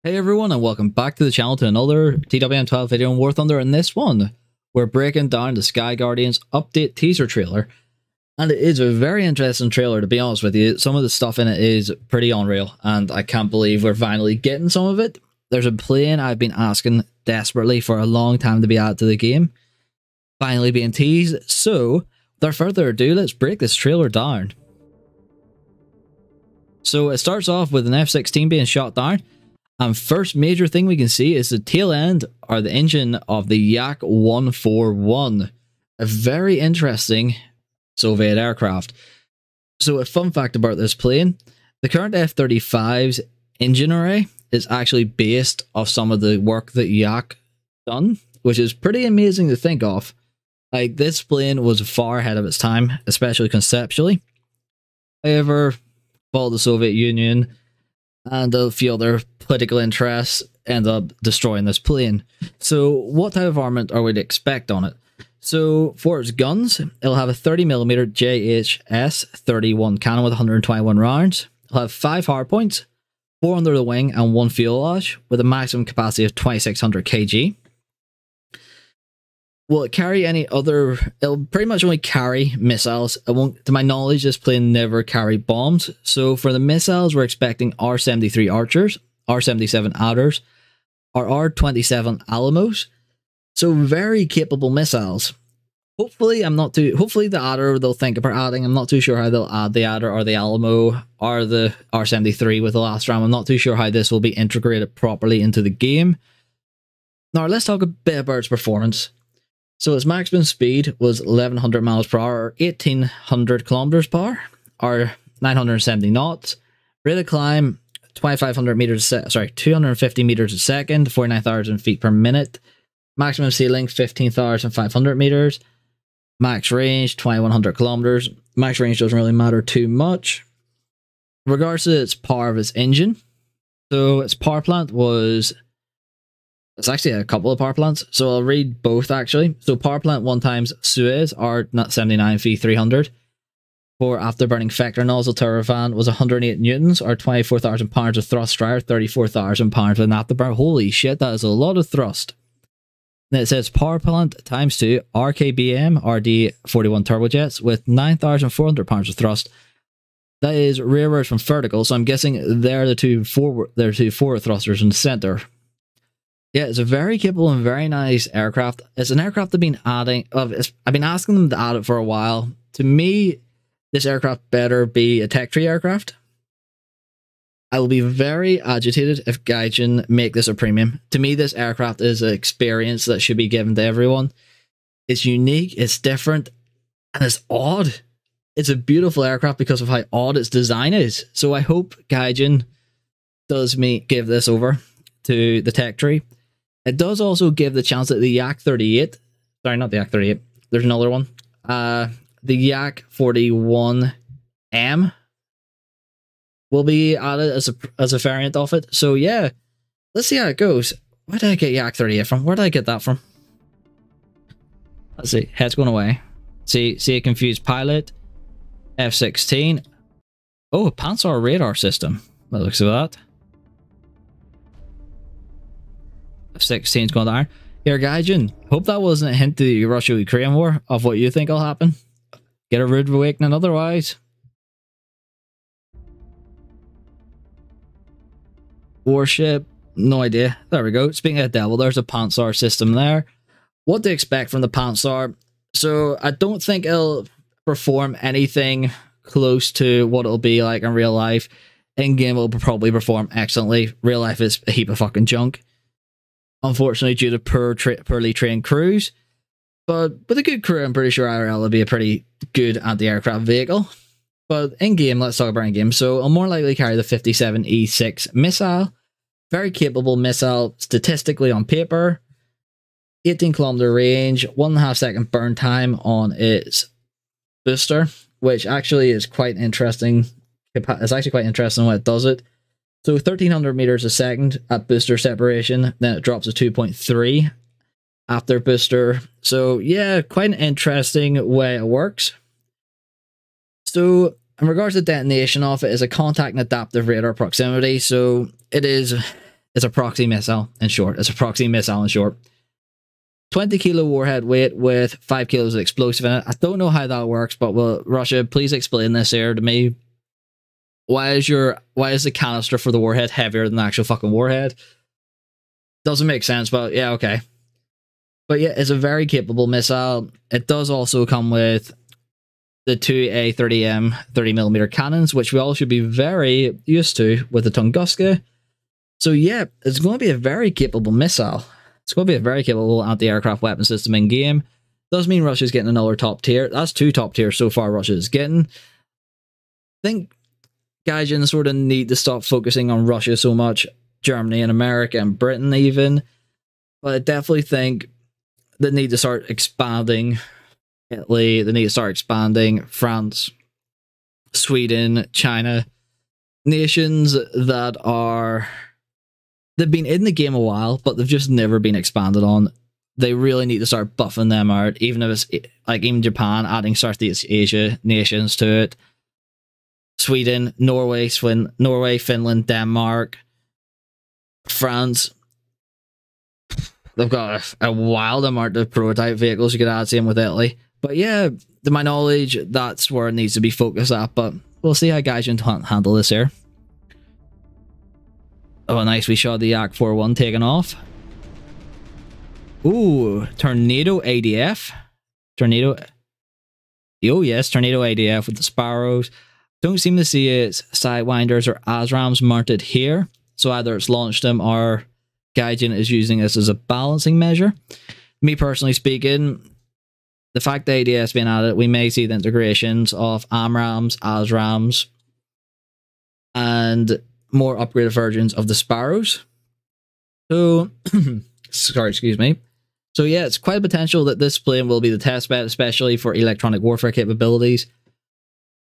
Hey everyone, and welcome back to the channel to another TWM12 video on War Thunder. In this one, we're breaking down the Sky Guardians update teaser trailer. And it is a very interesting trailer, to be honest with you. Some of the stuff in it is pretty unreal, and I can't believe we're finally getting some of it. There's a plane I've been asking desperately for a long time to be added to the game, finally being teased. So, without further ado, let's break this trailer down. So it starts off with an F-16 being shot down. And first major thing we can see is the tail end or the engine of the YAK141, a very interesting Soviet aircraft. So a fun fact about this plane, the current F-35's engine array is actually based off some of the work that Yak done, which is pretty amazing to think of. Like, this plane was far ahead of its time, especially conceptually. However, followed the Soviet Union and a few other political interests end up destroying this plane. So what type of armament are we to expect on it? So for its guns, it'll have a 30mm JHS-31 cannon with 121 rounds. It'll have 5 hardpoints, 4 under the wing and 1 fuselage with a maximum capacity of 2600 kg. Will it carry any other? It'll pretty much only carry missiles. It won't, to my knowledge, this plane never carry bombs. So for the missiles, we're expecting R-73 Archers, R-77 Adders, or R-27 Alamos. So very capable missiles. Hopefully, hopefully the Adder they'll think about adding. I'm not too sure how they'll add the Adder or the Alamo or the R-73 with the last round. I'm not too sure how this will be integrated properly into the game. Now let's talk a bit about its performance. So its maximum speed was 1100 miles per hour, or 1800 kilometers per hour, or 970 knots. Rate of climb 250 meters a second, 49,000 feet per minute. Maximum ceiling 15,500 meters. Max range 2100 kilometers. Max range doesn't really matter too much. In regards to its power of its engine, so its power plant was. It's actually a couple of power plants, so I'll read both actually. So power plant 1 times Suez R79 V300 for afterburning Vector nozzle turbofan was 108 newtons or 24,000 pounds of thrust dryer, 34,000 pounds with an afterburn. Holy shit, that is a lot of thrust. Then it says power plant times 2 RKBM RD41 turbojets with 9,400 pounds of thrust. That is rearward from vertical, so I'm guessing they're the two forward thrusters in the center. Yeah, it's a very capable and very nice aircraft. It's an aircraft I've been adding. I've been asking them to add it for a while. To me, this aircraft better be a tech tree aircraft. I will be very agitated if Gaijin make this a premium. To me, this aircraft is an experience that should be given to everyone. It's unique, it's different, and it's odd. It's a beautiful aircraft because of how odd its design is. So I hope Gaijin does give this over to the tech tree. It does also give the chance that the Yak-38, sorry, not the Yak-38, there's another one, the Yak-41M will be added as a variant of it. So yeah, let's see how it goes. Where did I get Yak-38 from? Where did I get that from? Let's see, head's going away. See a confused pilot, F-16. Oh, a Panzer radar system. That looks like that. F-16's going down. Here, Gaijin, hope that wasn't a hint to the Russia-Ukraine war of what you think will happen. Get a rude awakening otherwise. Warship, no idea. There we go. Speaking of Devil, there's a Panzer system there. What to expect from the Panzer? So I don't think it'll perform anything close to what it'll be like in real life. In-game it'll probably perform excellently. Real life is a heap of fucking junk, unfortunately, due to poorly trained crews. But with a good crew, I'm pretty sure IRL will be a pretty good anti-aircraft vehicle. But in-game, let's talk about in-game. So I'll more likely carry the 57E6 missile. Very capable missile, statistically on paper. 18km range, 1.5 second burn time on its booster, which actually is quite interesting. It's actually quite interesting when it does it. So 1300 meters a second at booster separation, then it drops to 2.3 after booster. So yeah, quite an interesting way it works. So in regards to detonation of it, is a contact and adaptive radar proximity. So it's It's a proxy missile in short. It's a proxy missile in short. 20 kilo warhead weight with 5 kilos of explosive in it. I don't know how that works, but well, Russia, please explain this here to me. Why is the canister for the warhead heavier than the actual fucking warhead? Doesn't make sense, but yeah, okay. But yeah, it's a very capable missile. It does also come with the two A30M 30mm cannons, which we all should be very used to with the Tunguska. So yeah, it's going to be a very capable missile. It's going to be a very capable anti-aircraft weapon system in game. Does mean Russia's getting another top tier. That's 2 top tiers so far Russia is getting. I think Gaijin sort of need to stop focusing on Russia so much. Germany and America and Britain even. But I definitely think they need to start expanding Italy. They need to start expanding France, Sweden, China. Nations that are... They've been in the game a while, but they've just never been expanded on. They really need to start buffing them out, even if it's like even Japan adding Southeast Asia nations to it. Sweden, Norway, Finland, Denmark, France. They've got a wild amount of prototype vehicles you could add, same with Italy. But yeah, to my knowledge, that's where it needs to be focused at, but we'll see how Gaijin handle this here. Oh, nice. We shot the YAK141 taking off. Ooh, Tornado ADF. Tornado. Oh, yes, Tornado ADF with the Sparrows. Don't seem to see its Sidewinders or ASRAMs mounted here. So either it's launched them or Gaijin is using this as a balancing measure. Me personally speaking, the fact that ADS being added, we may see the integrations of AMRAMs, ASRAMs, and more upgraded versions of the Sparrows. So, sorry, excuse me. So yeah, it's quite a potential that this plane will be the test bed, especially for electronic warfare capabilities.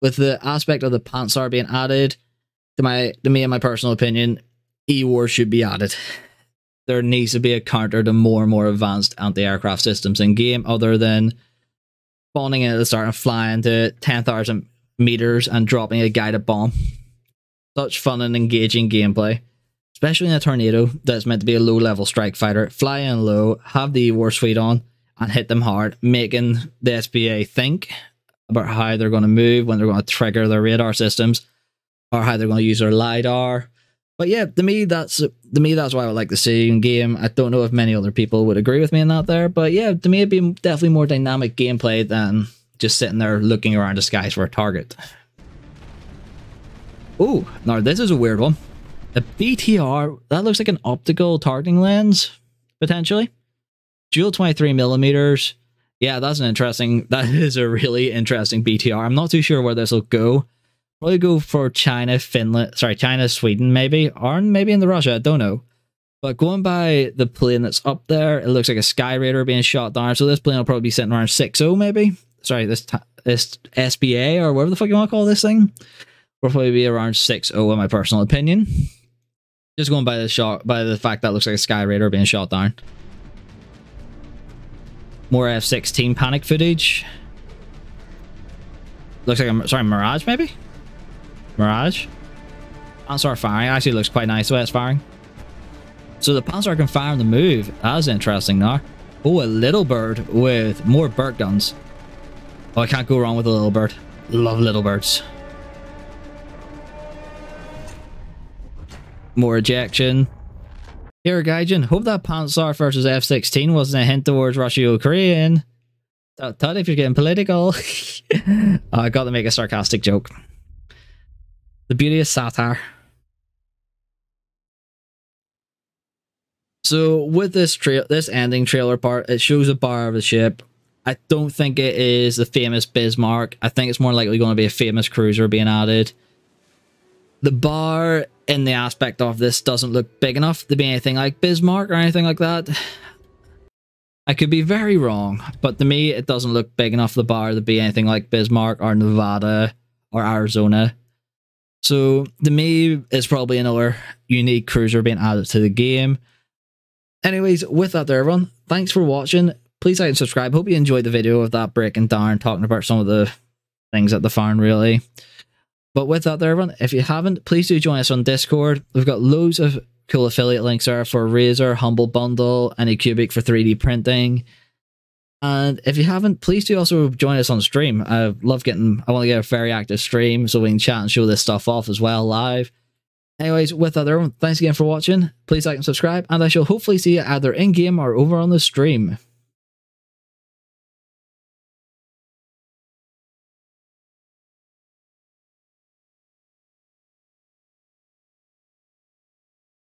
With the aspect of the Panzer being added, to me and my personal opinion, E-War should be added. There needs to be a counter to more and more advanced anti-aircraft systems in game, other than spawning in at the start and flying to 10,000 meters and dropping a guided bomb. Such fun and engaging gameplay, especially in a Tornado that's meant to be a low-level strike fighter. Fly in low, have the war suite on, and hit them hard, making the SPA think about how they're going to move, when they're going to trigger their radar systems, or how they're going to use their LiDAR. But yeah, to me that's what I would like to see in game. I don't know if many other people would agree with me on that there, but yeah, to me it'd be definitely more dynamic gameplay than just sitting there looking around the skies for a target. Oh, now this is a weird one. A BTR, that looks like an optical targeting lens, potentially. Dual 23mm. Yeah, that is a really interesting BTR. I'm not too sure where this will go. Probably go for China, Sweden maybe, or maybe in the Russia, I don't know. But going by the plane that's up there, it looks like a Sky Raider being shot down, so this plane will probably be sitting around 6.0 maybe. Sorry, this SBA, or whatever the fuck you want to call this thing. Will probably be around 6.0 in my personal opinion. Just going by the fact that it looks like a Sky Raider being shot down. More F-16 panic footage. Looks like a Mirage maybe? Mirage? Panzer firing actually looks quite nice the way it's firing. So the Panzer can fire on the move. That's interesting now. Oh, a Little Bird with more Burt guns. Oh, I can't go wrong with a Little Bird. Love Little Birds. More ejection. Here, Gaijin, hope that Panzer versus F-16 wasn't a hint towards Russia-Ukraine. Tut if you're getting political. I got to make a sarcastic joke. The beauty of satire. So with this ending trailer part, it shows a bar of the ship. I don't think it is the famous Bismarck. I think it's more likely going to be a famous cruiser being added. The bar in the aspect of this doesn't look big enough to be anything like Bismarck or anything like that. I could be very wrong, but to me it doesn't look big enough, the bar, to be anything like Bismarck or Nevada or Arizona. So to me, it's probably another unique cruiser being added to the game. Anyways, with that there everyone, thanks for watching. Please like and subscribe. Hope you enjoyed the video of that breaking down, talking about some of the things at the farm really. But with that there everyone, if you haven't, please do join us on Discord. We've got loads of cool affiliate links there for Razer, Humble Bundle, Anycubic for 3D printing. And if you haven't, please do also join us on stream. I want to get a very active stream so we can chat and show this stuff off as well live. Anyways, with that, everyone, thanks again for watching. Please like and subscribe, and I shall hopefully see you either in-game or over on the stream.